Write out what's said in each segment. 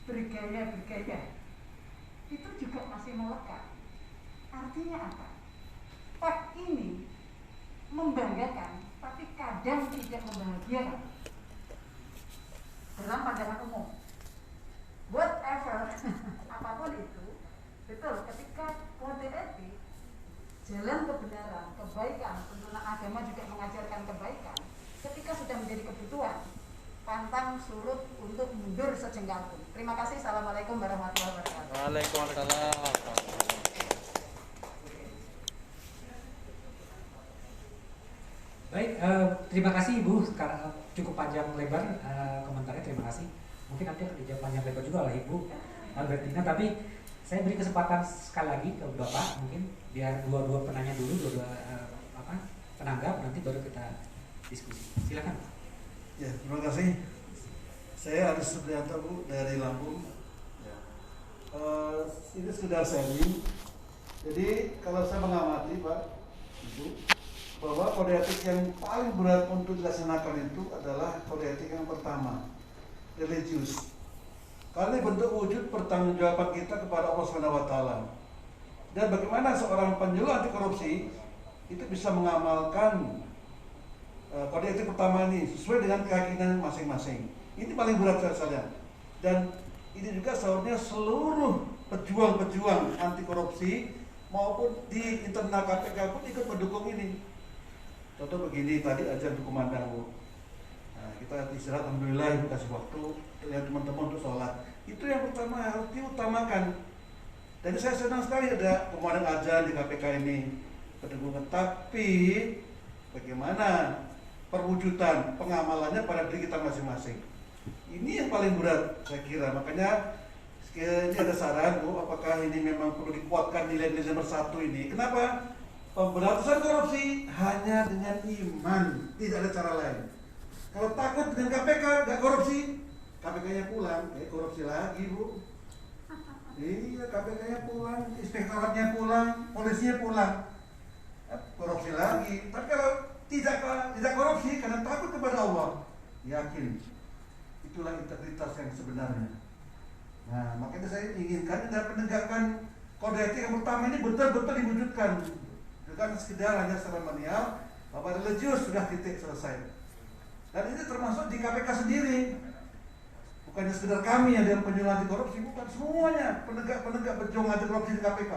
bergaya-bergaya itu juga masih melekat. Artinya apa? Tag ini membanggakan, tapi kadang tidak membahagiakan dalam pandangan umum. Whatever, apapun itu, betul. Ketika kode etik, jalan kebenaran, kebaikan, tuntunan agama juga mengajarkan kebaikan. Ketika sudah menjadi kebutuhan, pantang surut untuk mundur sejengkal pun. Terima kasih. Assalamualaikum warahmatullahi wabarakatuh. Waalaikumsalam. Baik, terima kasih Ibu. Sekarang cukup panjang lebar komentarnya. Terima kasih. Mungkin nanti akan dijawab panjang lebar juga oleh Ibu Albertina. Tapi saya beri kesempatan sekali lagi ke Bapak, mungkin biar dua penanya dulu, penanggap, nanti baru kita diskusi. Silakan. Ya, terima kasih. Saya Aris Supriyanto, Bu, dari Lampung. Ini sekedar sharing. Jadi kalau saya mengamati, Pak, Ibu, bahwa kode etik yang paling berat untuk dilaksanakan itu adalah kode etik yang pertama, religius. Karena bentuk wujud pertanggungjawaban kita kepada Allah SWT. Dan bagaimana seorang penyuluh anti korupsi itu bisa mengamalkan kode etik pertama ini sesuai dengan keyakinan masing-masing. Ini paling berat saya. Dan ini juga seharusnya seluruh pejuang-pejuang anti korupsi maupun di internal KPK pun ikut mendukung ini. Contoh begini, tadi ajar berkumandang, Bu. Nah, kita istirahat, alhamdulillah, Ibu kasih waktu lihat teman-teman untuk sholat. Itu yang pertama harus diutamakan. Dan saya senang sekali ada kumandang ajar di KPK ini, pendukungan. Tapi bagaimana perwujudan pengamalannya pada diri kita masing-masing? Ini yang paling berat saya kira. Makanya ini ada saran, Bu, apakah ini memang perlu dikuatkan nilai-nilai nomor 1 ini? Kenapa? Pemberantasan korupsi hanya dengan iman, tidak ada cara lain. Kalau takut dengan KPK, nggak korupsi, KPK-nya pulang, korupsi lagi, Bu. Iya, KPK-nya pulang, inspektoratnya pulang, polisinya pulang, korupsi lagi. Tapi kalau tidak korupsi karena takut kepada Allah, yakin itulah integritas yang sebenarnya. Nah, makanya saya inginkan dalam penegakan kode etik yang pertama ini betul-betul diwujudkan. Bukan sekedar hanya seremonial, bahwa religius sudah titik selesai. Dan ini termasuk di KPK sendiri. Bukannya sekedar kami yang penyuluh anti korupsi, bukan, semuanya penegak-penegak berjuang anti korupsi di KPK.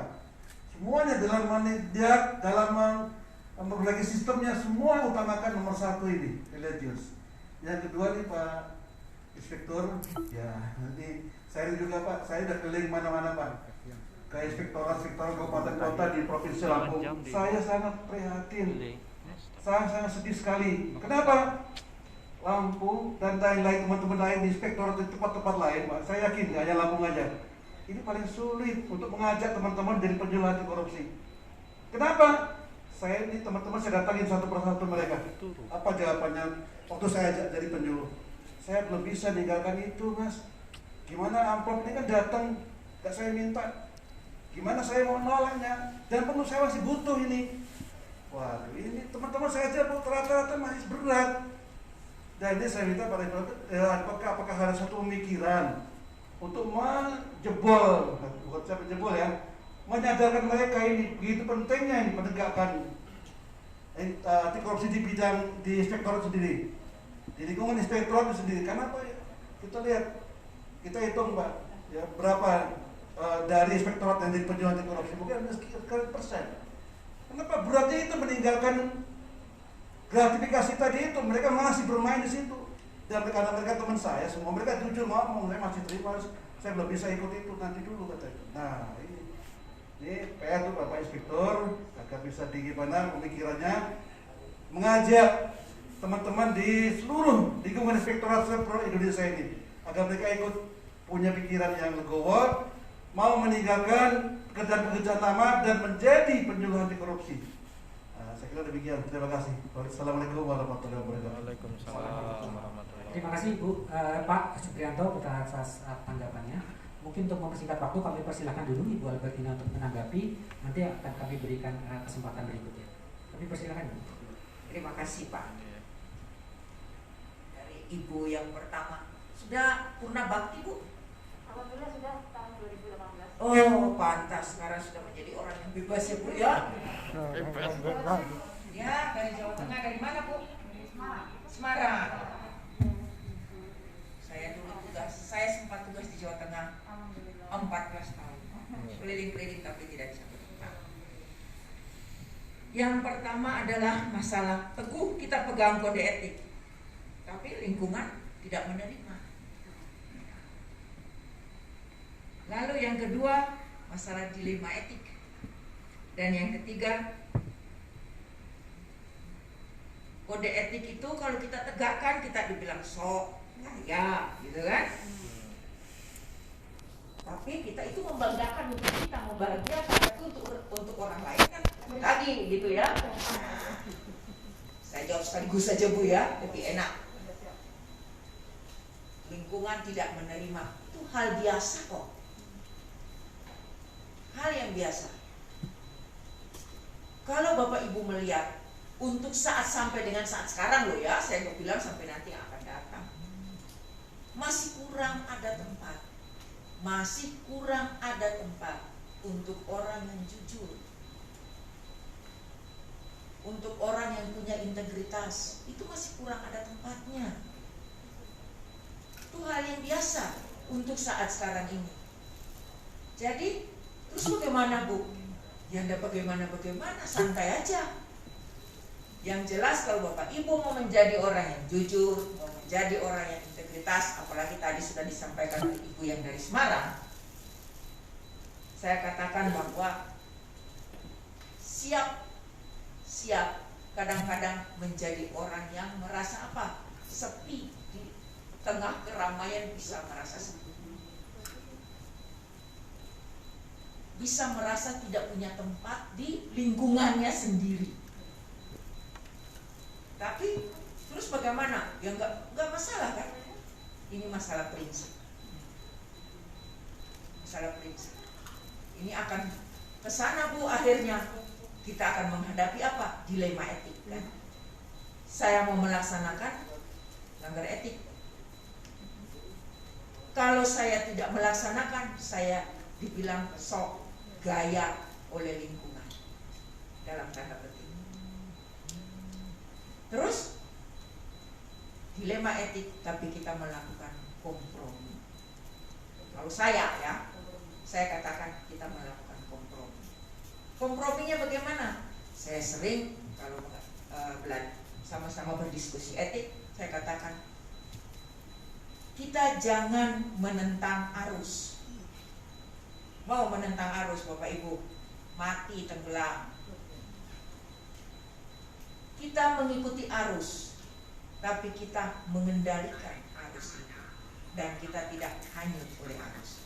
Semuanya dalam menindak, dalam memperbaiki sistemnya, semua utamakan nomor 1 ini, religius. Yang kedua nih Pak Inspektur, ya nanti saya juga Pak, saya udah keliling mana-mana Pak, ke inspektorat kabupaten kota di Provinsi Lampung. Saya sangat prihatin, saya sangat sedih sekali. Kenapa? Lampung dan lain-lain teman-teman lain di inspektorat di tempat-tempat lain, Pak, saya yakin nggak hanya Lampung aja, ini paling sulit untuk mengajak teman-teman dari penyuluh anti korupsi. Kenapa? Saya ini teman-teman saya datangin satu persatu mereka. Apa jawabannya waktu saya ajak jadi penyuluh? Saya belum bisa ninggalkan itu, Mas. Gimana amplop ini kan datang, gak saya minta. Gimana saya mau nolaknya? Dan perlu saya masih butuh ini. Waduh, ini teman-teman saya aja rata-rata masih berat. Dan ini saya minta pada apakah ada satu pemikiran untuk menjebol, bukan saya menjebol ya, menyadarkan mereka ini begitu pentingnya ini penegakan anti korupsi di bidang di inspektorat sendiri, di lingkungan inspektorat itu sendiri. Karena apa ya? Kita lihat, kita hitung Pak, ya berapa dari inspektorat yang jadi penyuluh anti korupsi, mungkin ada sekian persen. Kenapa beratnya itu meninggalkan gratifikasi tadi itu, mereka masih bermain di situ. Dan karena mereka teman saya, semua mereka jujur ngomong, saya masih terima, saya belum bisa ikut itu, nanti dulu katanya. Nah ini PR tuh Bapak Inspektur, agar bisa gimana pemikirannya mengajak teman-teman di seluruh lingkungan inspektorat seluruh Indonesia ini, agar mereka ikut punya pikiran yang legowo, mau meninggalkan pekerjaan-pekerjaan lama dan menjadi penyuluh anti korupsi. Saya kira demikian. Terima kasih. Assalamualaikum warahmatullahi wabarakatuh. Waalaikumsalam warahmatullahi. Terima kasih Bu. Pak Supriyanto atas tanggapannya. Mungkin untuk mempersingkat waktu kami persilahkan dulu Ibu Albertina untuk menanggapi. Nanti akan kami berikan kesempatan berikutnya. Kami persilahkan Bu. Terima kasih Pak. Dari Ibu yang pertama, sudah purna bakti Bu? Kalau Oh, pantas sekarang sudah menjadi orang yang bebas ya Bu ya. Ya, dari Jawa Tengah. Dari mana Bu? Semarang. Saya sempat tugas di Jawa Tengah 14 tahun. Keliling-keliling tapi tidak bisa berputar. Yang pertama adalah masalah teguh kita pegang kode etik, tapi lingkungan tidak menerima. Lalu yang kedua, masalah dilema etik. Dan yang ketiga, kode etik itu kalau kita tegakkan kita dibilang sok, ya, gitu kan? Tapi kita itu membanggakan untuk kita, membahagiakan, tapi untuk orang lain kan tadi gitu ya. Saya jawab sekaligus saja Bu ya, lebih enak. Lingkungan tidak menerima, itu hal biasa kok. Hal yang biasa. Kalau Bapak Ibu melihat untuk saat sampai dengan saat sekarang loh ya, saya nggak bilang sampai nanti yang akan datang, masih kurang ada tempat, masih kurang ada tempat untuk orang yang jujur, untuk orang yang punya integritas, itu masih kurang ada tempatnya. Itu hal yang biasa untuk saat sekarang ini. Jadi terus bagaimana Bu? Ya enggak bagaimana, santai aja. Yang jelas kalau Bapak Ibu mau menjadi orang yang jujur, mau menjadi orang yang integritas, apalagi tadi sudah disampaikan oleh Ibu yang dari Semarang, saya katakan bahwa siap kadang-kadang menjadi orang yang merasa apa? Sepi di tengah keramaian, bisa merasa sepi. Bisa merasa tidak punya tempat di lingkungannya sendiri. Tapi terus bagaimana? Ya enggak masalah kan? Ini masalah prinsip. Masalah prinsip. Ini akan kesana Bu, akhirnya kita akan menghadapi apa? Dilema etik kan? Saya mau melaksanakan, langgar etik. Kalau saya tidak melaksanakan, saya dibilang sok gaya oleh lingkungan, dalam tanda petik. Terus dilema etik, tapi kita melakukan kompromi. Kalau saya ya, saya katakan kita melakukan kompromi. Komprominya bagaimana? Saya sering kalau sama-sama berdiskusi etik, saya katakan kita jangan menentang arus. Mau menentang arus Bapak Ibu, mati tenggelam. Kita mengikuti arus, tapi kita mengendalikan arus itu, dan kita tidak hanyut oleh arus.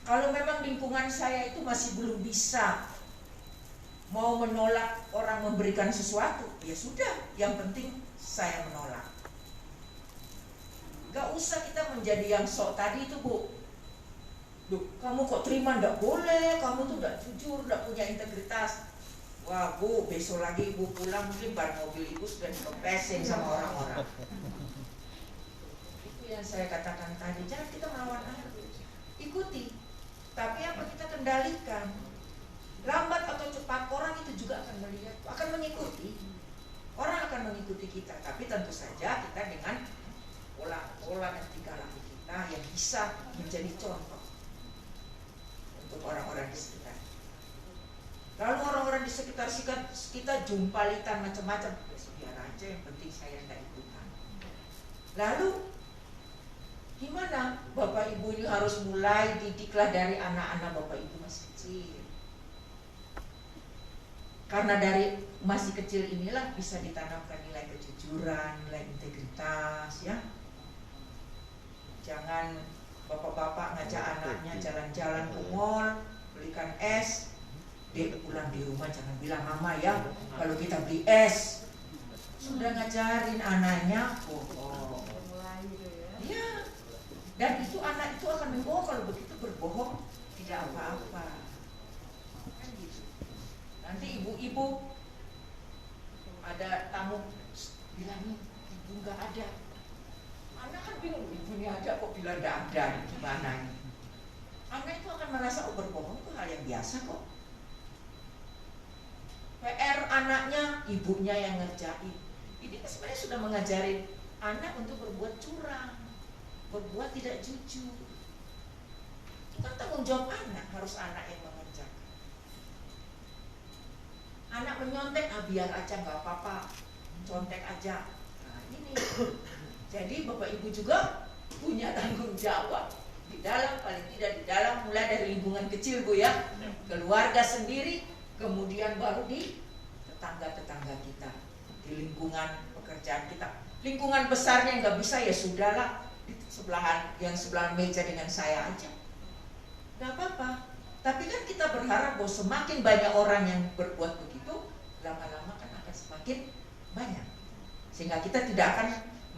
Kalau memang lingkungan saya itu masih belum bisa mau menolak orang memberikan sesuatu, ya sudah, yang penting saya menolak. Gak usah kita menjadi yang sok tadi itu Bu. Duh, kamu kok terima? Nggak boleh, kamu tuh nggak jujur, nggak punya integritas. Wah Bu, besok lagi Ibu pulang mungkin ban mobil Ibu sudah dikempesin sama orang-orang. Itu yang saya katakan tadi, jangan kita melawan arus, ikuti, tapi apa kita kendalikan. Lambat atau cepat orang itu juga akan melihat, akan mengikuti. Orang akan mengikuti kita, tapi tentu saja kita dengan pola dan tingkah laku kita yang bisa menjadi contoh untuk orang-orang di sekitar. Lalu orang-orang di sekitar kita jumpalitan macam-macam, ya biar aja, yang penting saya tidak ikutan. Lalu gimana? Bapak Ibu ini harus mulai didiklah dari anak-anak Bapak Ibu masih kecil. Karena dari masih kecil inilah bisa ditanamkan nilai kejujuran, nilai integritas ya. Jangan bapak-bapak ngajak anaknya jalan-jalan ke mall, belikan es. Dek pulang di rumah jangan bilang mama ya, kalau kita beli es. Sudah ngajarin anaknya bohong. Iya. Dan itu anak itu akan membohong, kalau begitu berbohong tidak apa-apa. Kan gitu. Nanti ibu-ibu ada tamu bilangin ibu nggak ada. Anak kan bingung, ibunya ada kok bilang nggak ada, gimana ini? Anak itu akan merasa berbohong itu hal yang biasa kok. PR anaknya, ibunya yang ngerjain. Ini kan sebenarnya sudah mengajarin anak untuk berbuat curang, berbuat tidak jujur. Itu kan tanggung jawab anak, harus anak yang mengerjakan. Anak menyontek, biar aja nggak apa-apa, contek aja. Nah ini, jadi bapak ibu juga punya tanggung jawab di dalam, paling tidak di dalam, mulai dari lingkungan kecil Bu ya, keluarga sendiri, kemudian baru di tetangga-tetangga kita, di lingkungan pekerjaan kita. Lingkungan besarnya nggak bisa ya sudahlah, di sebelahan, yang sebelah meja dengan saya aja, nggak apa-apa. Tapi kan kita berharap bahwa semakin banyak orang yang berbuat begitu, lama-lama kan akan semakin banyak, sehingga kita tidak akan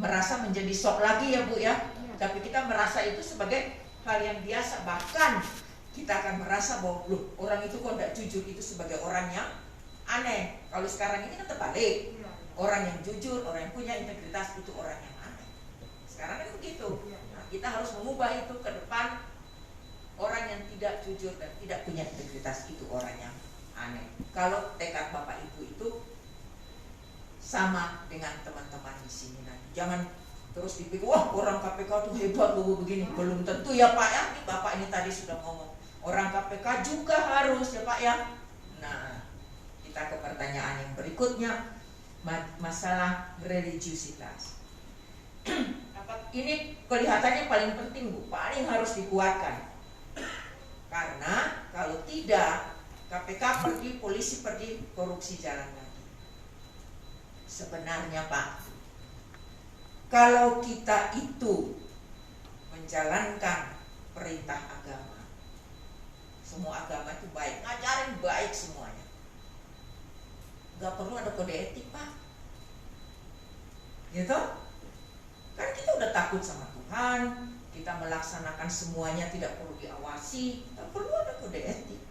merasa menjadi sok lagi ya Bu ya, tapi kita merasa itu sebagai hal yang biasa. Bahkan kita akan merasa bahwa loh, orang itu kok tidak jujur, itu sebagai orang yang aneh. Kalau sekarang ini kan terbalik, orang yang jujur, orang yang punya integritas itu orang yang aneh. Sekarang kan begitu. Nah, kita harus mengubah itu ke depan. Orang yang tidak jujur dan tidak punya integritas itu orang yang aneh. Kalau tekad Bapak Ibu itu sama dengan teman-teman di sini nanti. Jangan terus dipikir, wah orang KPK tuh hebat begini. Belum tentu ya Pak ya. Ini Bapak ini tadi sudah ngomong, orang KPK juga harus ya Pak ya. Nah, kita ke pertanyaan yang berikutnya, masalah religiusitas. Ini kelihatannya paling penting Bu, paling harus dikuatkan. Karena kalau tidak, KPK pergi, polisi pergi, korupsi jalan lagi. Sebenarnya Pak, kalau kita itu menjalankan perintah agama, semua agama itu baik, ngajarin baik semuanya, gak perlu ada kode etik Pak, gitu? Kan kita udah takut sama Tuhan, kita melaksanakan semuanya tidak perlu diawasi, tak perlu ada kode etik.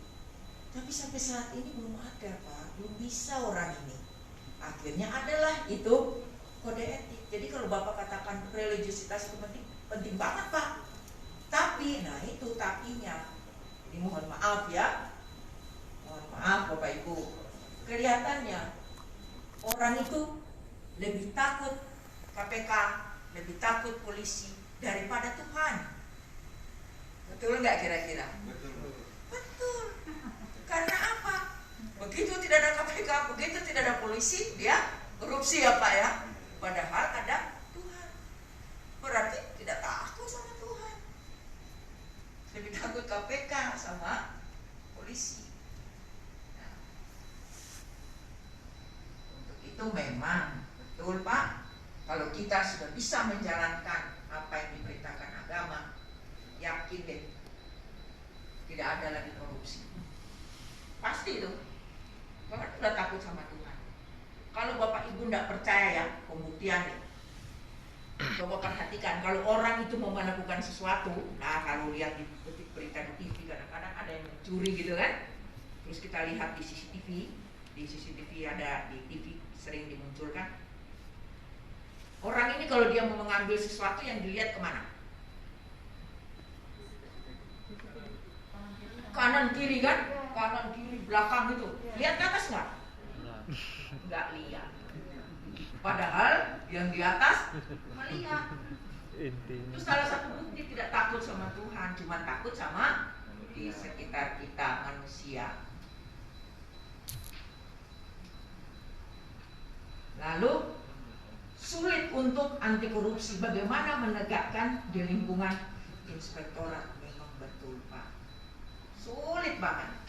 Tapi sampai saat ini belum ada Pak, belum bisa orang ini. Akhirnya adalah itu kode etik. Jadi kalau Bapak katakan religiusitas itu penting, penting banget Pak. Tapi, nah itu tapinya. Ini mohon maaf ya, mohon maaf Bapak Ibu. Kelihatannya orang itu lebih takut KPK, lebih takut polisi daripada Tuhan. Betul nggak kira-kira? Betul. Karena apa? Begitu tidak ada KPK, begitu tidak ada polisi, dia korupsi ya Pak ya. Padahal ada Tuhan. Berarti tidak takut sama Tuhan. Lebih takut KPK sama polisi. Nah, untuk itu memang betul Pak, kalau kita sudah bisa menjalankan apa yang diperintahkan agama, yakin deh, tidak ada lagi korupsi. Pasti itu. Bapak sudah takut sama Tuhan. Kalau Bapak Ibu tidak percaya ya, pembuktian deh. Coba perhatikan, kalau orang itu mau melakukan sesuatu, nah kalau lihat di berita di TV, kadang-kadang ada yang mencuri gitu kan. Terus kita lihat di CCTV ada di TV sering dimunculkan. Orang ini kalau dia mau mengambil sesuatu yang dilihat kemana? Kanan kiri kan? Kanan kiri belakang gitu. Lihat ke atas nggak? Nggak lihat. Padahal yang di atas melihat. Itu salah satu bukti tidak takut sama Tuhan, cuma takut sama di sekitar kita manusia. Lalu sulit untuk anti korupsi. Bagaimana menegakkan di lingkungan inspektorat? Memang betul Pak, sulit banget.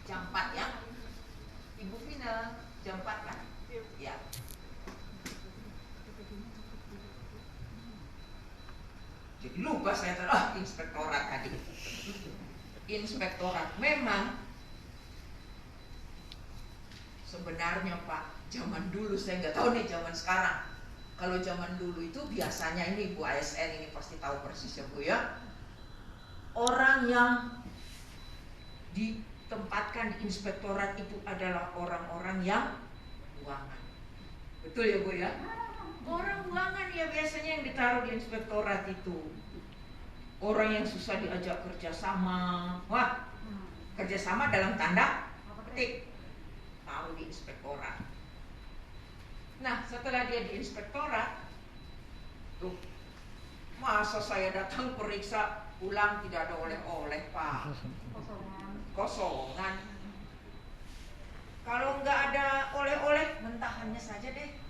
Jam 4 ya, Ibu Vina, jam 4 kan? Ya. Jadi lupa saya inspektorat tadi. Inspektorat memang sebenarnya Pak, zaman dulu saya nggak tahu nih zaman sekarang. Kalau zaman dulu itu biasanya ini Bu ASN ini pasti tahu persis ya Bu ya. Orang yang ditempatkan di inspektorat itu adalah orang-orang yang buangan. Betul ya Bu ya? Orang buangan ya biasanya yang ditaruh di inspektorat itu orang yang susah diajak kerjasama, wah kerjasama dalam tanda petik, taruh di inspektorat. Nah setelah dia di inspektorat, tuh masa saya datang periksa pulang tidak ada oleh-oleh Pak, kosongan. Kalau nggak ada oleh-oleh, mentahannya saja deh.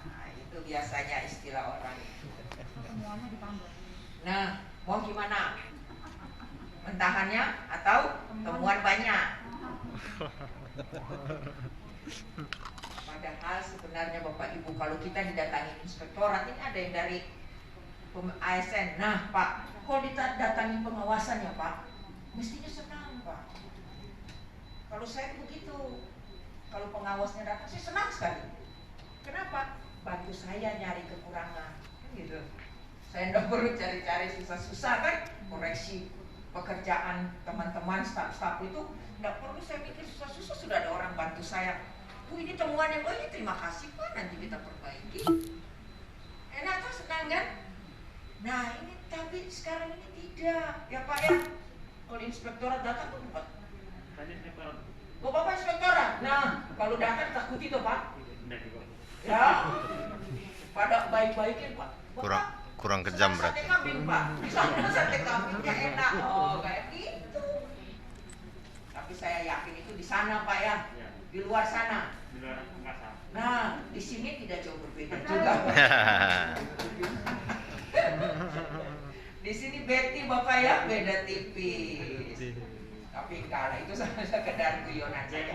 Nah, itu biasanya istilah orang. Semuanya ditambah. Nah, mau gimana? Mentahannya atau temuan banyak? Padahal sebenarnya Bapak Ibu, kalau kita didatangi inspektorat, ini ada yang dari ASN. Nah Pak, kalau didatangi pengawasan ya Pak, mestinya senang Pak. Kalau saya begitu, kalau pengawasnya datang, saya senang sekali. Kenapa? Bantu saya nyari kekurangan, kan gitu. Saya tidak perlu cari-cari susah-susah kan, koreksi pekerjaan teman-teman, staf-staf itu tidak perlu saya pikir susah-susah, sudah ada orang bantu saya. Ini temuan yang ini terima kasih Pak, nanti kita perbaiki. Enak tuh, senang kan? Nah ini tapi sekarang ini tidak, ya Pak ya. Kalau inspektorat datang tuh Pak. Oh Bapak inspektorat. Nah kalau datang takut itu Pak. Ya. Pada baik-baikin Pak. Kurang kejam berarti. Sate kambing Pak. Di sana sate kambingnya enak. Oh kayak gitu. Tapi saya yakin itu di sana Pak ya. Di luar sana. Nah di sini tidak jauh berbeda juga. Di sini Betty Bapak ya beda tipis. Tapi kalau itu sekedar guyonan saja.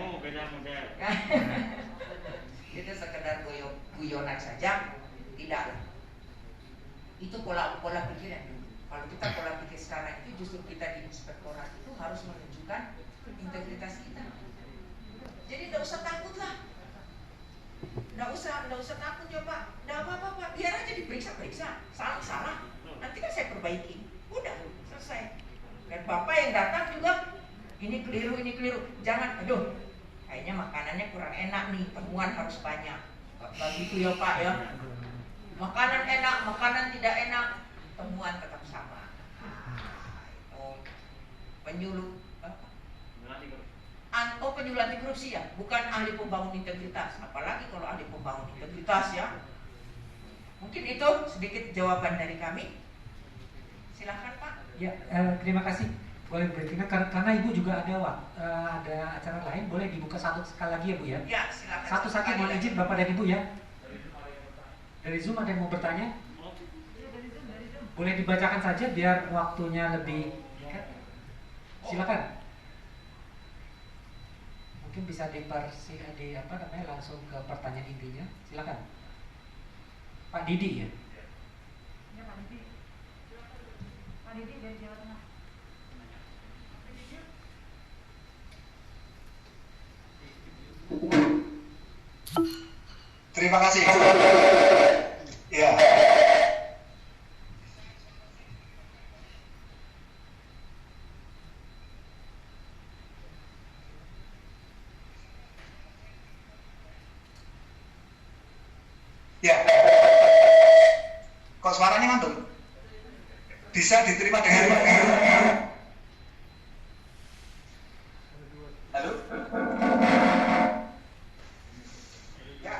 Itu sekedar guyonan saja, tidaklah. Itu pola pikir yang dulu. Kalau kita pola pikir sekarang itu justru kita di inspektorat itu harus menunjukkan integritas kita. Jadi tidak usah takut lah. Tidak usah takut ya Pak. Tidak apa-apa Pak. Biar aja diperiksa. Salah. Nanti kan saya perbaiki. Udah selesai. Dan Bapak yang datang juga ini keliru. Jangan, aduh, kayaknya makanannya kurang enak nih. Temuan harus banyak. Begitu ya Pak ya. Makanan enak, makanan tidak enak, temuan tetap sama. Penyuluh penyuluh anti korupsi ya, bukan ahli pembangun integritas. Apalagi kalau ahli pembangun integritas ya. Mungkin itu sedikit jawaban dari kami. Silakan Pak. Ya, terima kasih. Boleh berarti karena Ibu juga ada acara lain, boleh dibuka satu sekali lagi ya Bu ya? Ya, silakan. Satu saja mohon izin Bapak dan Ibu ya. Dari Zoom ada yang mau bertanya? Boleh dibacakan saja biar waktunya lebih dekat. Silakan. Mungkin bisa langsung ke pertanyaan intinya. Silakan. Pak Didi ya. Ya Pak Didi. Pak Didi dari Jawa Tengah. Terima kasih. Ya. Ya. Kok suaranya mantul? Bisa diterima dengan halo? Ya,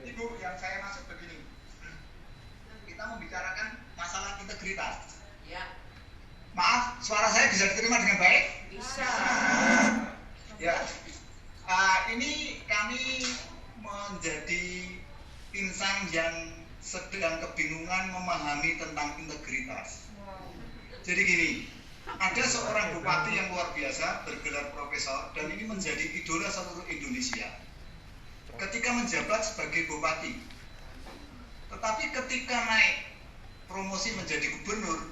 Ibu, yang saya maksud begini. Kita membicarakan masalah integritas. Ya. Maaf, suara saya bisa diterima dengan baik? Bisa. Ya. Ini kami menjadi insan yang sedang kebingungan memahami tentang integritas. Jadi gini, ada seorang bupati yang luar biasa bergelar profesor dan ini menjadi idola seluruh Indonesia ketika menjabat sebagai bupati. Tetapi ketika naik promosi menjadi gubernur,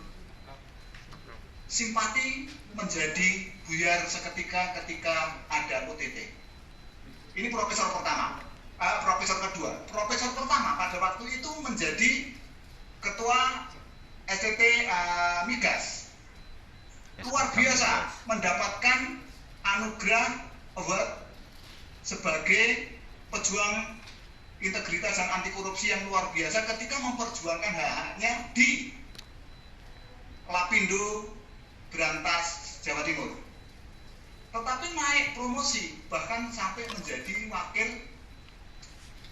simpati menjadi buyar seketika ketika ada OTT. Ini profesor pertama. Profesor kedua. Profesor pertama pada waktu itu menjadi ketua STT Migas. Luar biasa mendapatkan anugerah award sebagai pejuang integritas dan anti korupsi yang luar biasa ketika memperjuangkan hak-haknya di Lapindo Berantas Jawa Timur. Tetapi naik promosi bahkan sampai menjadi wakil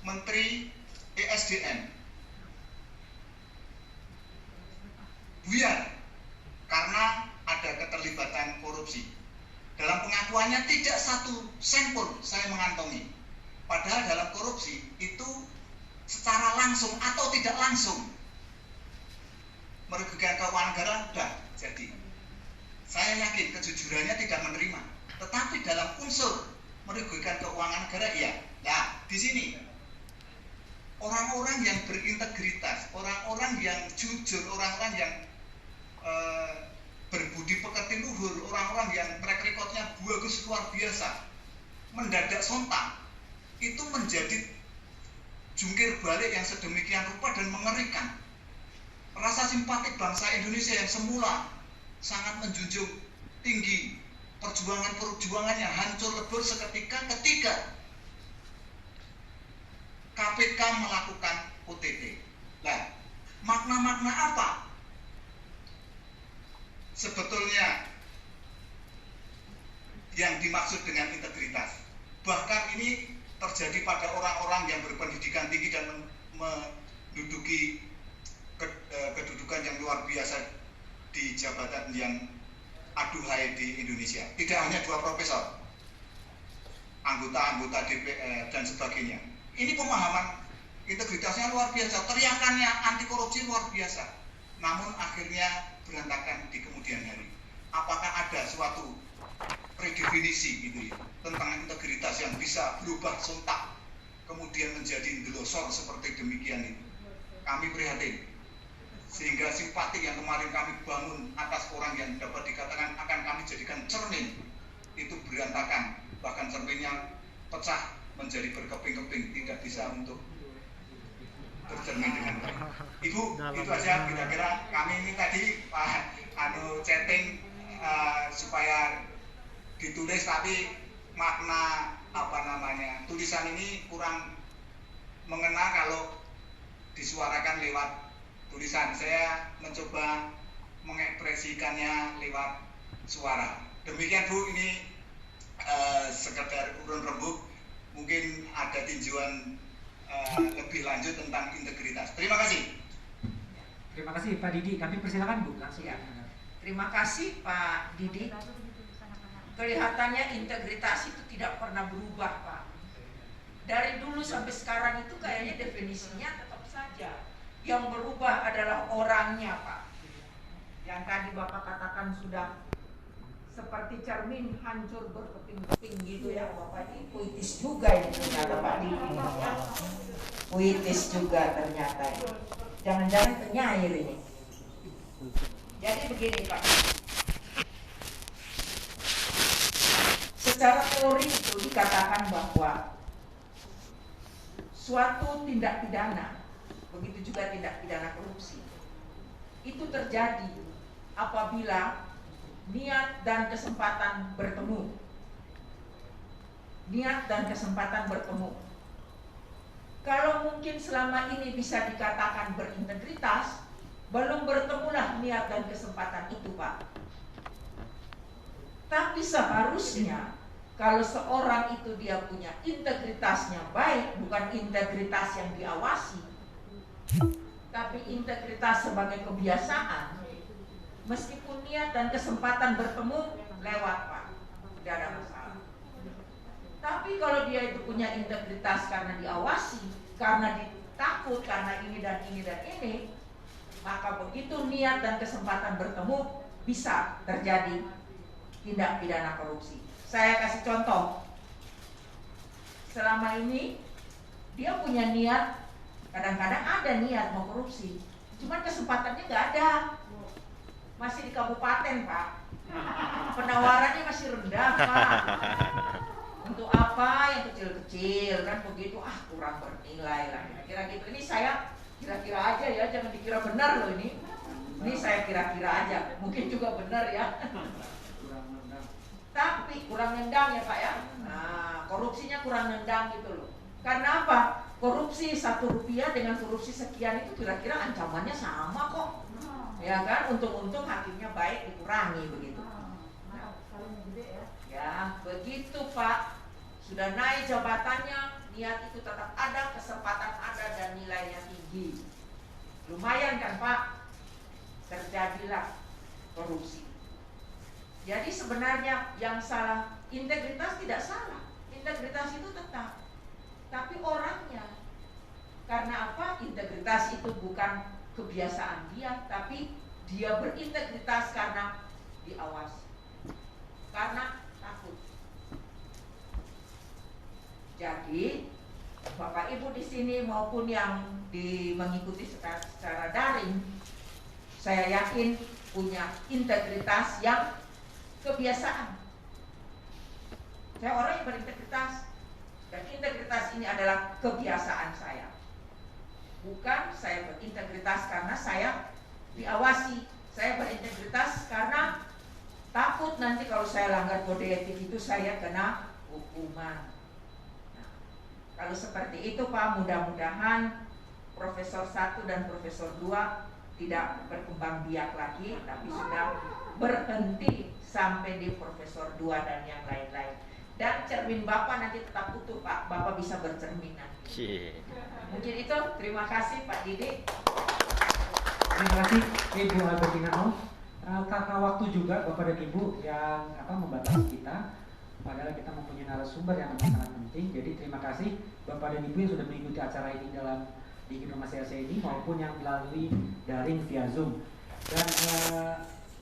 Menteri ESDM. Buyar karena ada keterlibatan korupsi. Dalam pengakuannya tidak satu sen pun saya mengantongi. Padahal dalam korupsi itu secara langsung atau tidak langsung merugikan keuangan negara sudah jadi. Saya yakin kejujurannya tidak menerima. Tetapi dalam unsur merugikan keuangan negara iya. Nah, di sini orang-orang yang berintegritas, orang-orang yang jujur, orang-orang yang berbudi pekerti luhur, orang-orang yang track recordnya bagus luar biasa, mendadak sontak, itu menjadi jungkir balik yang sedemikian rupa dan mengerikan. Rasa simpatik bangsa Indonesia yang semula sangat menjunjung tinggi perjuangan-perjuangannya hancur lebur seketika ketika KPK melakukan OTT. Nah, makna-makna apa sebetulnya yang dimaksud dengan integritas? Bahkan ini terjadi pada orang-orang yang berpendidikan tinggi dan menduduki kedudukan yang luar biasa di jabatan yang aduhai di Indonesia. Tidak hanya 2 profesor, anggota-anggota DPR dan sebagainya. Ini pemahaman integritasnya luar biasa, teriakannya anti korupsi luar biasa. Namun akhirnya berantakan di kemudian hari. Apakah ada suatu predefinisi gitu ya, tentang integritas yang bisa berubah sontak kemudian menjadi delosor seperti demikian itu? Kami prihatin, sehingga simpati yang kemarin kami bangun atas orang yang dapat dikatakan akan kami jadikan cermin itu berantakan, bahkan cerminnya pecah menjadi berkeping-keping, tidak bisa untuk bercermin dengan baik. Ibu, itu aja kira-kira kami ini tadi chatting supaya ditulis, tapi makna tulisan ini kurang mengena kalau disuarakan lewat tulisan. Saya mencoba mengekspresikannya lewat suara. Demikian Bu, ini sekedar urun rembuk, mungkin ada tinjauan lebih lanjut tentang integritas. Terima kasih. Terima kasih Pak Didi. Kami persilakan Bu langsung. Ya. Terima kasih Pak Didi. Kelihatannya integritas itu tidak pernah berubah Pak. Dari dulu sampai sekarang itu kayaknya definisinya tetap saja. Yang berubah adalah orangnya Pak. Yang tadi Bapak katakan sudah seperti cermin hancur berkeping-keping gitu ya Bapak. Ini puitis juga ini ternyata Pak Didi. Puitis juga ternyata. Jangan-jangan penyair ini. Jadi begini Pak. Secara teori itu dikatakan bahwa suatu tindak pidana, begitu juga tindak pidana korupsi, itu terjadi apabila niat dan kesempatan bertemu. Niat dan kesempatan bertemu. Kalau mungkin selama ini bisa dikatakan berintegritas, belum bertemulah niat dan kesempatan itu Pak. Tapi seharusnya kalau seorang itu dia punya integritasnya baik, bukan integritas yang diawasi, tapi integritas sebagai kebiasaan, meskipun niat dan kesempatan bertemu lewat Pak, tidak ada masalah. Tapi kalau dia itu punya integritas karena diawasi, karena ditakut, karena ini dan ini dan ini, maka begitu niat dan kesempatan bertemu bisa terjadi tindak pidana korupsi. Saya kasih contoh. Selama ini dia punya niat, kadang-kadang ada niat mau korupsi, cuman kesempatannya nggak ada. Masih di kabupaten Pak, penawarannya masih rendah Pak. Untuk apa yang kecil-kecil kan begitu, kurang bernilai lah kira-kira gitu. Ini saya kira-kira aja ya, jangan dikira benar loh ini. Ini saya kira-kira aja, mungkin juga benar ya. Tapi kurang nendang ya Pak ya. Nah, korupsinya kurang nendang gitu loh. Karena apa? korupsi 1 rupiah dengan korupsi sekian itu kira-kira ancamannya sama kok, ya kan? Untung-untung hakimnya baik dikurangi begitu. Ya begitu Pak, sudah naik jabatannya, niat itu tetap ada, kesempatan ada, dan nilainya tinggi. Lumayan kan Pak, terjadilah korupsi. Jadi sebenarnya yang salah, integritas tidak salah, integritas itu tetap, tapi orangnya. Karena apa? Integritas itu bukan kebiasaan dia, tapi dia berintegritas karena diawasi, karena takut. Jadi Bapak Ibu di sini maupun yang mengikuti secara daring, saya yakin punya integritas yang kebiasaan. Saya orang yang berintegritas, dan integritas ini adalah kebiasaan saya. Bukan saya berintegritas karena saya diawasi. Saya berintegritas karena takut nanti kalau saya langgar kode etik itu saya kena hukuman. Nah, kalau seperti itu Pak, mudah-mudahan Profesor 1 dan Profesor 2 tidak berkembang biak lagi, tapi sudah berhenti sampai di Profesor 2 dan yang lain-lain. Dan cermin Bapak nanti tetap utuh Pak, Bapak bisa bercermin nanti. Mungkin itu, terima kasih Pak Didi. Terima kasih Ibu Albertina Om. Karena waktu juga Bapak dan Ibu yang membatasi kita, padahal kita mempunyai narasumber yang sangat penting. Jadi terima kasih Bapak dan Ibu yang sudah mengikuti acara ini di Gedung Masih ini maupun yang melalui daring via Zoom. Dan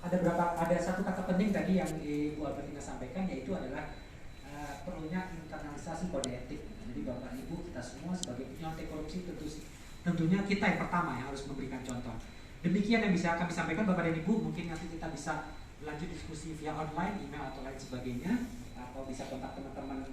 ada satu kata penting tadi yang Ibu Albertina sampaikan, yaitu adalah perlunya internalisasi kode etik. Jadi Bapak Ibu kita semua sebagai penyiar anti korupsi tentunya kita yang pertama yang harus memberikan contoh. Demikian yang bisa kami sampaikan Bapak dan Ibu. Mungkin nanti kita bisa lanjut diskusi via online, email atau lain sebagainya, atau bisa kontak teman-teman